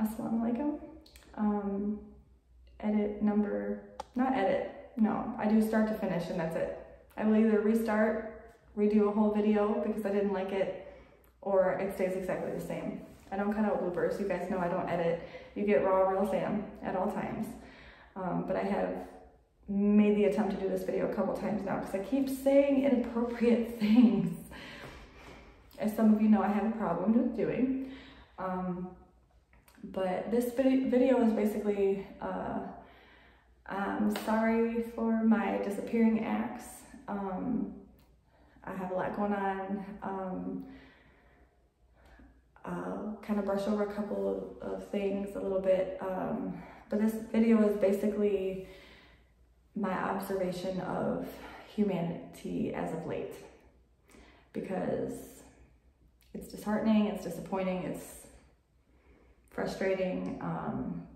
Assalamu alaikum. I do start to finish and that's it. I will either restart, redo a whole video because I didn't like it, or it stays exactly the same. I don't cut out bloopers. You guys know I don't edit. You get raw, real Sam at all times. But I have made the attempt to do this video a couple times now because I keep saying inappropriate things. As some of you know, I have a problem with doing. But this video is basically, I'm sorry for my disappearing acts. I have a lot going on. I'll kind of brush over a couple of things a little bit. But this video is basically my observation of humanity as of late. Because it's disheartening, it's disappointing, it's frustrating.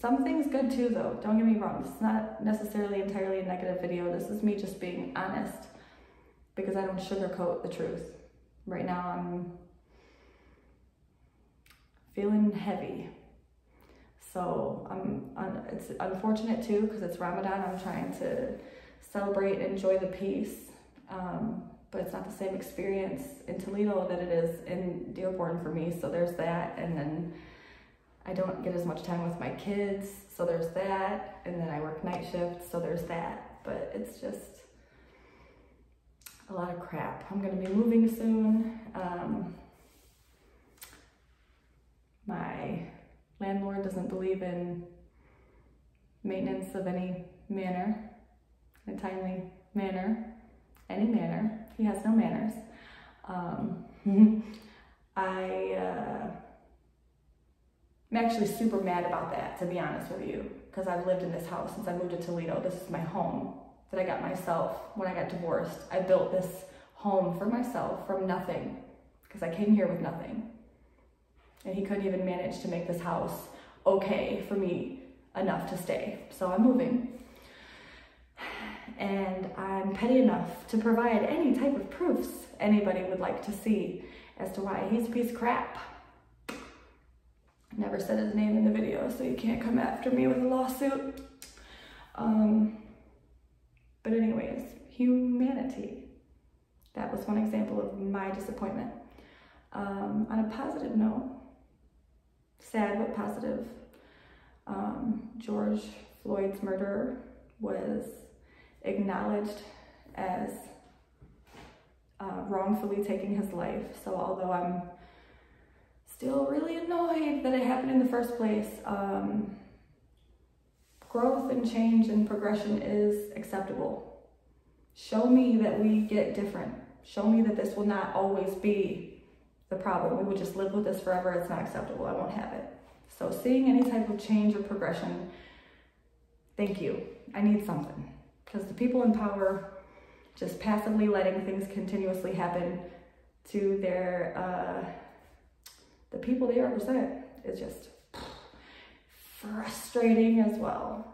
Some things good too though, don't get me wrong. This is not necessarily entirely a negative video. This is me just being honest because I don't sugarcoat the truth. Right now I'm feeling heavy. So it's unfortunate too because it's Ramadan. I'm trying to celebrate and enjoy the peace. But it's not the same experience in Toledo that it is in Dearborn for me. So there's that, and then I don't get as much time with my kids, so there's that, and then I work night shift, so there's that. But it's just a lot of crap. I'm gonna be moving soon. My landlord doesn't believe in maintenance of any manner, in a timely manner, any manner. He has no manners. I'm actually super mad about that, to be honest with you, because I've lived in this house since I moved to Toledo. This is my home that I got myself when I got divorced. I built this home for myself from nothing because I came here with nothing. And he couldn't even manage to make this house okay for me enough to stay. So I'm moving. And I'm petty enough to provide any type of proofs anybody would like to see as to why he's a piece of crap. Never said his name in the video, so you can't come after me with a lawsuit. But anyways, humanity. That was one example of my disappointment. On a positive note, sad but positive, George Floyd's murderer was acknowledged as wrongfully taking his life. So although I'm still really annoyed that it happened in the first place, growth and change and progression is acceptable. Show me that we get different. Show me that this will not always be the problem. We would just live with this forever. It's not acceptable. I won't have it. So seeing any type of change or progression, thank you. I need something. Because the people in power just passively letting things continuously happen to their the people they represent is just frustrating as well.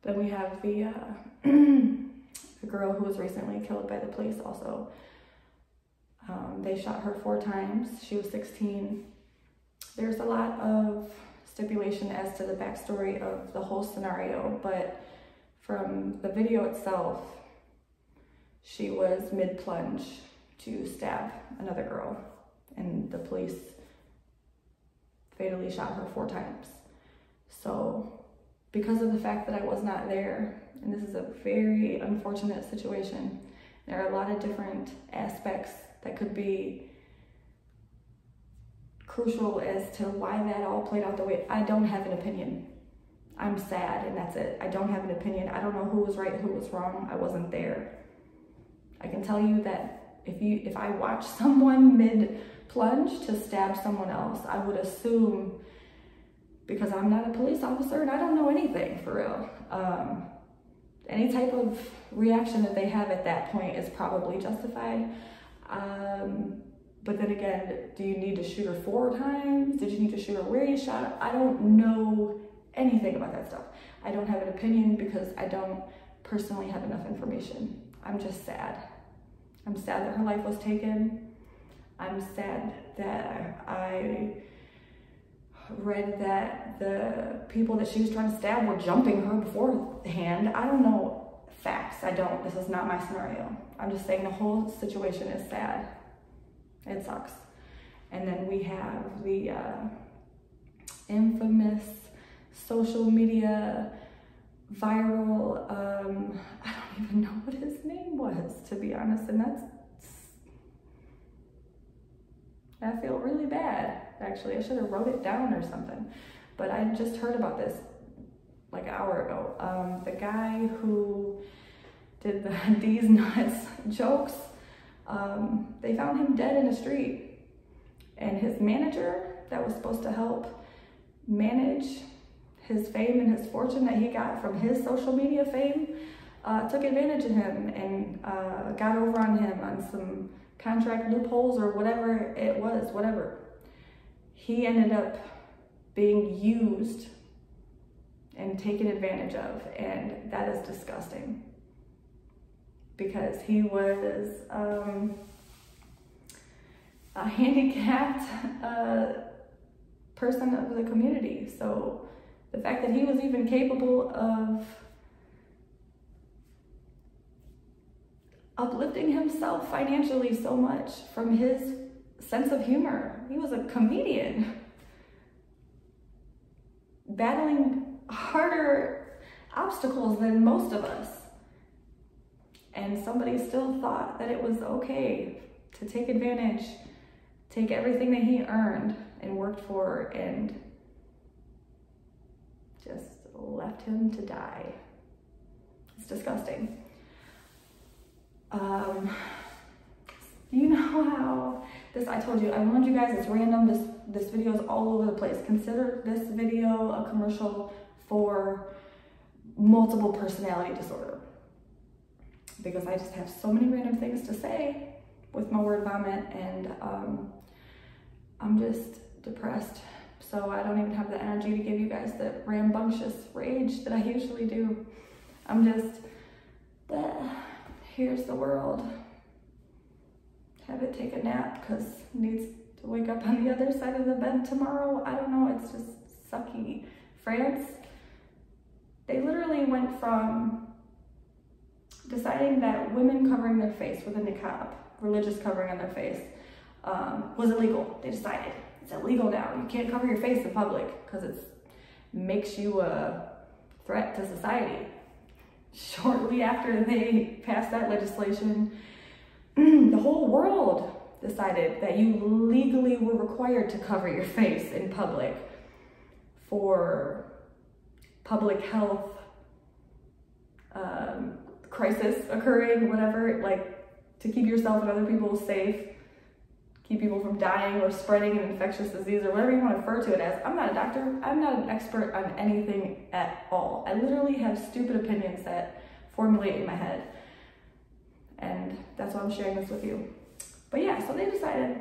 Then we have the girl who was recently killed by the police also. They shot her 4 times. She was 16. There's a lot of stipulation as to the backstory of the whole scenario, but from the video itself, she was mid-plunge to stab another girl, and the police fatally shot her 4 times. So because of the fact that I was not there, and this is a very unfortunate situation, there are a lot of different aspects that could be crucial as to why that all played out the way. I don't have an opinion. I'm sad and that's it. I don't have an opinion. I don't know who was right, who was wrong. I wasn't there. I can tell you that if I watch someone mid-plunge to stab someone else, I would assume, because I'm not a police officer and I don't know anything for real, any type of reaction that they have at that point is probably justified. But then again, do you need to shoot her 4 times? Did you need to shoot her where you shot her? I don't know anything about that stuff. I don't have an opinion because I don't personally have enough information. I'm just sad. I'm sad that her life was taken. I'm sad that I read that the people that she was trying to stab were jumping her beforehand. I don't know facts. This is not my scenario. I'm just saying the whole situation is sad. It sucks. And then we have the infamous social media viral, I don't even know what his name was, to be honest, and I feel really bad, actually. I should have wrote it down or something, but I just heard about this like an hour ago. The guy who did the "these nuts" jokes, they found him dead in the street, and his manager that was supposed to help manage his fame and his fortune that he got from his social media fame took advantage of him and got over on him on some contract loopholes or whatever it was, whatever. He ended up being used and taken advantage of, and that is disgusting because he was a handicapped person of the community. So the fact that he was even capable of uplifting himself financially so much from his sense of humor. He was a comedian battling harder obstacles than most of us. And somebody still thought that it was okay to take advantage, take everything that he earned and worked for and just left him to die. It's disgusting. You know how I told you, I warned you guys, it's random, this video is all over the place. Consider this video a commercial for multiple personality disorder, because I just have so many random things to say with my word vomit, and I'm just depressed. So I don't even have the energy to give you guys the rambunctious rage that I usually do. I'm just, here's the world. Have it take a nap because it needs to wake up on the other side of the bed tomorrow. I don't know, it's just sucky. France, they literally went from deciding that women covering their face with a niqab, religious covering on their face, was illegal. They decided it's illegal now. You can't cover your face in public because it makes you a threat to society. Shortly after they passed that legislation, the whole world decided that you legally were required to cover your face in public for public health crisis occurring, whatever, like to keep yourself and other people safe, keep people from dying or spreading an infectious disease or whatever you want to refer to it as. I'm not a doctor. I'm not an expert on anything at all. I literally have stupid opinions that formulate in my head. And that's why I'm sharing this with you. But yeah, so they decided,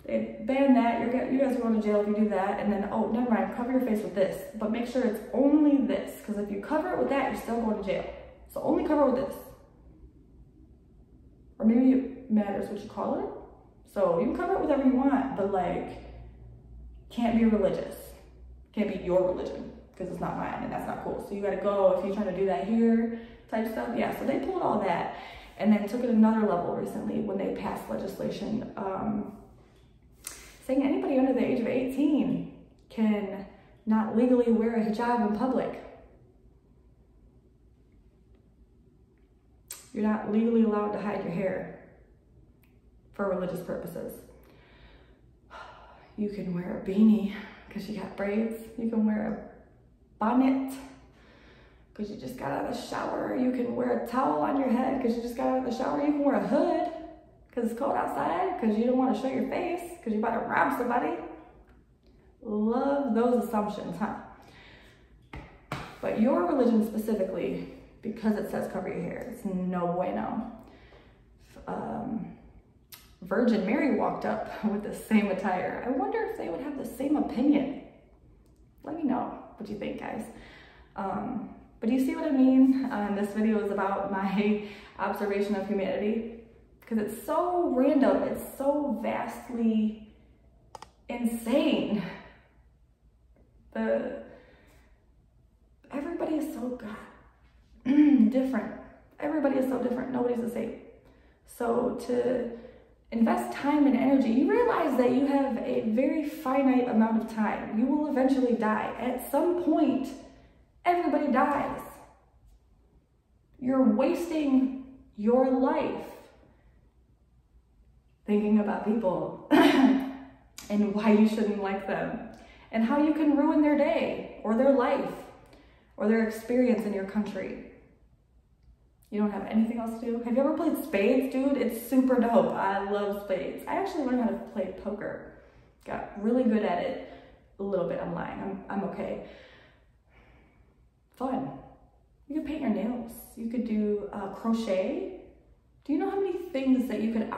they banned that. You guys are going to jail if you do that. And then, oh, never mind, cover your face with this. But make sure it's only this, because if you cover it with that, you're still going to jail. So only cover with this. Or maybe it matters what you call it. So you can cover it with whatever you want, but like, can't be religious. Can't be your religion, because it's not mine, and that's not cool. So you gotta go, if you're trying to do that here, type stuff. Yeah, so they pulled all that, and then took it another level recently when they passed legislation saying anybody under the age of 18 can not legally wear a hijab in public. You're not legally allowed to hide your hair for religious purposes. You can wear a beanie because you got braids. You can wear a bonnet because you just got out of the shower. You can wear a towel on your head because you just got out of the shower. You can wear a hood because it's cold outside, because you don't want to show your face, because you're about to rob somebody. Love those assumptions, huh? But your religion specifically, because it says cover your hair, it's no bueno. Virgin Mary walked up with the same attire. I wonder if they would have the same opinion. Let me know what you think, guys. But you see what I mean? This video is about my observation of humanity, because it's so random. It's so vastly insane Everybody is so different. Everybody is so different. Nobody's the same. So to invest time and energy, you realize that you have a very finite amount of time. You will eventually die. At some point, everybody dies. You're wasting your life thinking about people and why you shouldn't like them and how you can ruin their day or their life or their experience in your country. You don't have anything else to do? Have you ever played spades, dude? It's super dope. I love spades. I actually learned how to play poker. Got really good at it. A little bit, I'm lying. I'm okay. Fun. You could paint your nails. You could do crochet. Do you know how many things that you could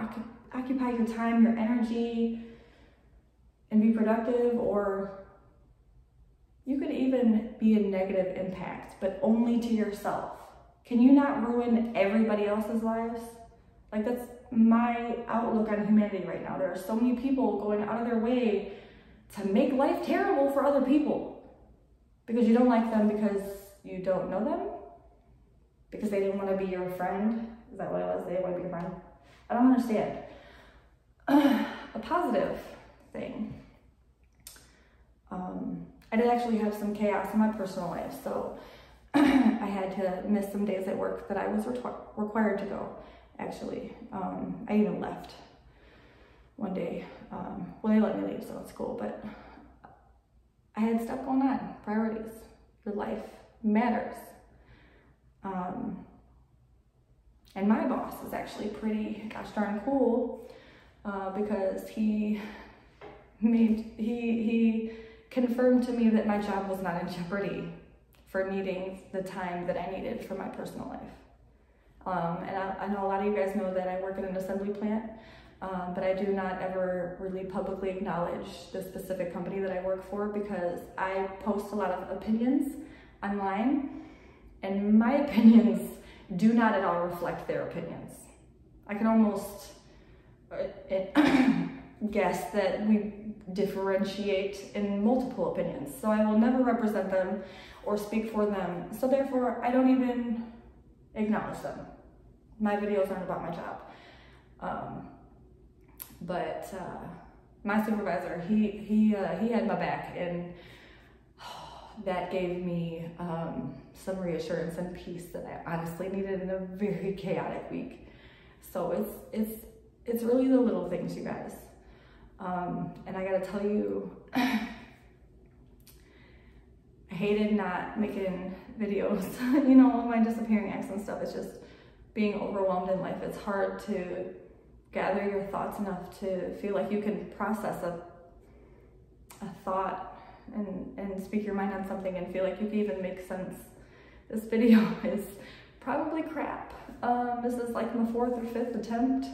occupy your time, your energy, and be productive? Or you could even be a negative impact, but only to yourself. Can you not ruin everybody else's lives? Like, that's my outlook on humanity right now. There are so many people going out of their way to make life terrible for other people because you don't like them, because you don't know them, because they didn't want to be your friend. Is that what it was? They didn't want to be your friend? I don't understand. A positive thing. I did actually have some chaos in my personal life, so I had to miss some days at work that I was required to go, actually. I even left one day. Well, they let me leave, so it's cool, but I had stuff going on, priorities. Your life matters. And my boss is actually pretty gosh darn cool, because he confirmed to me that my job was not in jeopardy for needing the time that I needed for my personal life. And I know a lot of you guys know that I work in an assembly plant, but I do not ever really publicly acknowledge the specific company that I work for, because I post a lot of opinions online, and my opinions do not at all reflect their opinions. I can almost guess that we differentiate in multiple opinions, so I will never represent them or speak for them, so therefore I don't even acknowledge them. My videos aren't about my job. But my supervisor, he had my back, and that gave me some reassurance and peace that I honestly needed in a very chaotic week. So it's really the little things, you guys. And I gotta tell you, I hated not making videos, you know, my disappearing acts and stuff. It's just being overwhelmed in life. It's hard to gather your thoughts enough to feel like you can process a thought and speak your mind on something and feel like you can even make sense. This video is probably crap. This is like my 4th or 5th attempt.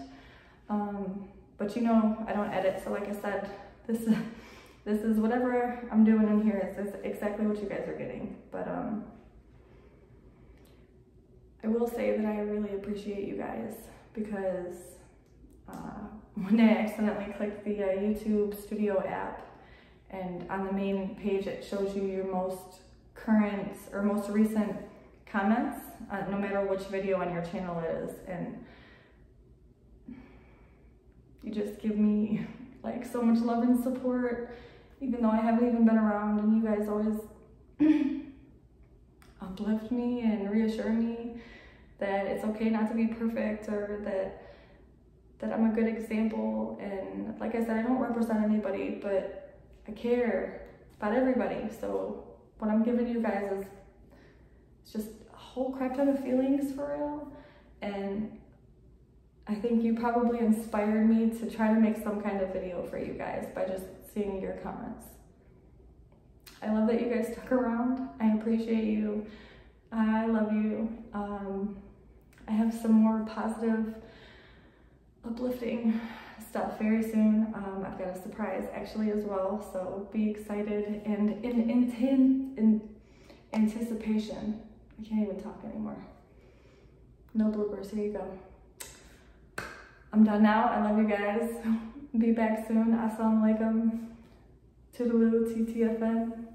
But you know, I don't edit, so like I said, this is whatever I'm doing in here. It's exactly what you guys are getting. But I will say that I really appreciate you guys, because one day I accidentally clicked the YouTube Studio app, and on the main page it shows you your most current or most recent comments, no matter which video on your channel it is, and you just give me like so much love and support, even though I haven't even been around, and you guys always uplift me and reassure me that it's okay not to be perfect, or that I'm a good example. And like I said, I don't represent anybody, but I care about everybody. So what I'm giving you guys is just a whole crap ton of feelings, for real. And I think you probably inspired me to try to make some kind of video for you guys by just seeing your comments. I love that you guys stuck around. I appreciate you. I love you. I have some more positive, uplifting stuff very soon. I've got a surprise actually as well, so be excited and in anticipation. I can't even talk anymore. No bloopers, here you go. I'm done now. I love you guys. Be back soon. Assalamu alaikum. Toodaloo, TTFN.